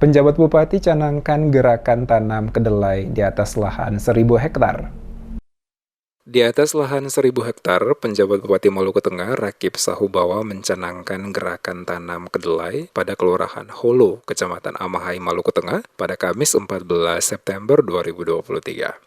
Penjabat Bupati canangkan gerakan tanam kedelai di atas lahan 1.000 hektar. Di atas lahan 1.000 hektar, penjabat Bupati Maluku Tengah Rakip Sahubawa mencanangkan gerakan tanam kedelai pada Kelurahan Holo, Kecamatan Amahai, Maluku Tengah pada Kamis 14 September 2023.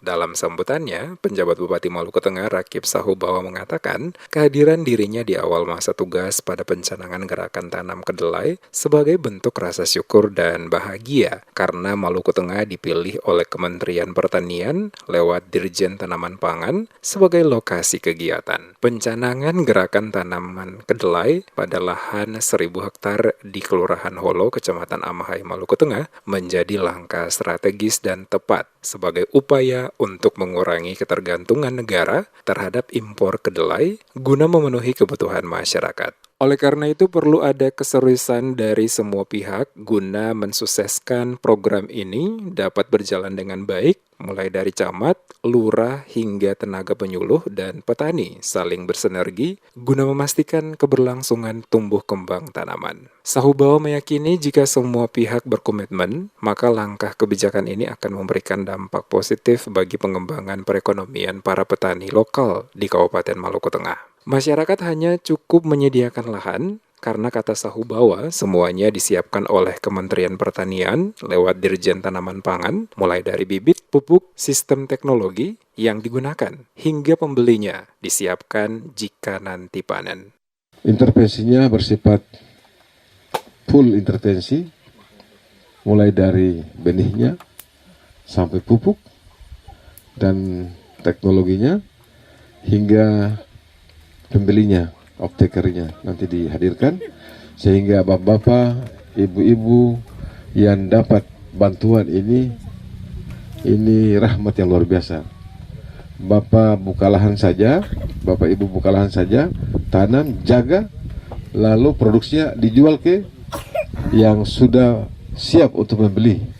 Dalam sambutannya, penjabat Bupati Maluku Tengah Rakip Sahubawa mengatakan kehadiran dirinya di awal masa tugas pada pencanangan gerakan tanam kedelai sebagai bentuk rasa syukur dan bahagia karena Maluku Tengah dipilih oleh Kementerian Pertanian lewat Dirjen Tanaman Pangan sebagai lokasi kegiatan. Pencanangan gerakan tanaman kedelai pada lahan 1.000 hektar di Kelurahan Holo, Kecamatan Amahai, Maluku Tengah menjadi langkah strategis dan tepat sebagai upaya untuk mengurangi ketergantungan negara terhadap impor kedelai guna memenuhi kebutuhan masyarakat. Oleh karena itu perlu ada keseriusan dari semua pihak guna mensukseskan program ini dapat berjalan dengan baik, mulai dari camat, lurah, hingga tenaga penyuluh dan petani saling bersinergi guna memastikan keberlangsungan tumbuh kembang tanaman. Sahubawa meyakini jika semua pihak berkomitmen, maka langkah kebijakan ini akan memberikan dampak positif bagi pengembangan perekonomian para petani lokal di Kabupaten Maluku Tengah. Masyarakat hanya cukup menyediakan lahan, karena kata Sahubawa semuanya disiapkan oleh Kementerian Pertanian lewat Dirjen Tanaman Pangan, mulai dari bibit, pupuk, sistem teknologi yang digunakan, hingga pembelinya disiapkan jika nanti panen. Intervensinya bersifat full intervensi, mulai dari benihnya sampai pupuk dan teknologinya hingga pembelinya, optakernya nanti dihadirkan sehingga bapak-bapak, ibu-ibu yang dapat bantuan ini rahmat yang luar biasa. Bapak buka lahan saja, bapak ibu buka lahan saja, tanam, jaga, lalu produksinya dijual ke yang sudah siap untuk membeli.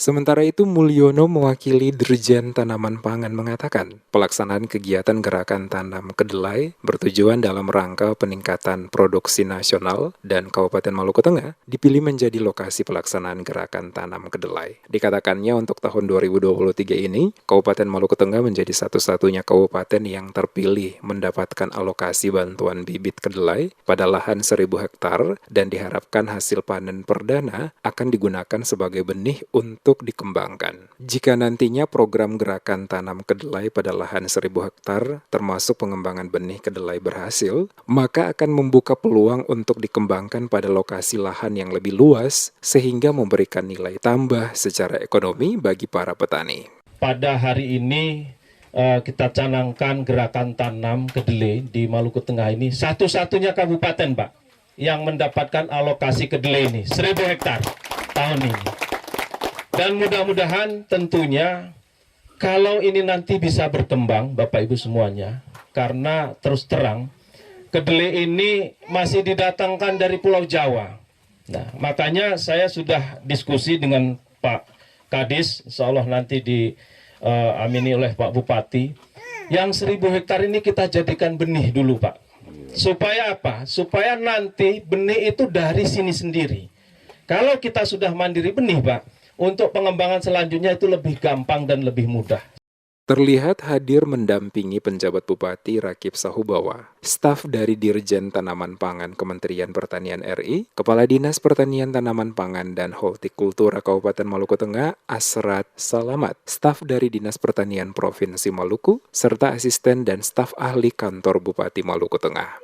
Sementara itu, Mulyono mewakili Dirjen Tanaman Pangan mengatakan, pelaksanaan kegiatan gerakan tanam kedelai bertujuan dalam rangka peningkatan produksi nasional dan Kabupaten Maluku Tengah dipilih menjadi lokasi pelaksanaan gerakan tanam kedelai. Dikatakannya untuk tahun 2023 ini, Kabupaten Maluku Tengah menjadi satu-satunya kabupaten yang terpilih mendapatkan alokasi bantuan bibit kedelai pada lahan 1.000 hektar dan diharapkan hasil panen perdana akan digunakan sebagai benih untuk dikembangkan. Jika nantinya program gerakan tanam kedelai pada lahan 1.000 hektar termasuk pengembangan benih kedelai berhasil, maka akan membuka peluang untuk dikembangkan pada lokasi lahan yang lebih luas sehingga memberikan nilai tambah secara ekonomi bagi para petani. Pada hari ini kita canangkan gerakan tanam kedelai di Maluku Tengah ini satu-satunya kabupaten, Pak, yang mendapatkan alokasi kedelai ini 1.000 hektar tahun ini. Dan mudah-mudahan tentunya kalau ini nanti bisa berkembang, Bapak Ibu semuanya, karena terus terang kedelai ini masih didatangkan dari Pulau Jawa. Nah, makanya saya sudah diskusi dengan Pak Kadis, insya Allah nanti diamini oleh Pak Bupati. Yang 1.000 hektar ini kita jadikan benih dulu, Pak. Supaya apa? Supaya nanti benih itu dari sini sendiri. Kalau kita sudah mandiri benih, Pak, untuk pengembangan selanjutnya itu lebih gampang dan lebih mudah. Terlihat hadir mendampingi penjabat Bupati Rakip Sahubawa, staf dari Dirjen Tanaman Pangan Kementerian Pertanian RI, Kepala Dinas Pertanian Tanaman Pangan dan Hortikultura Kabupaten Maluku Tengah Asrat Salamat, staf dari Dinas Pertanian Provinsi Maluku, serta asisten dan staf ahli kantor Bupati Maluku Tengah.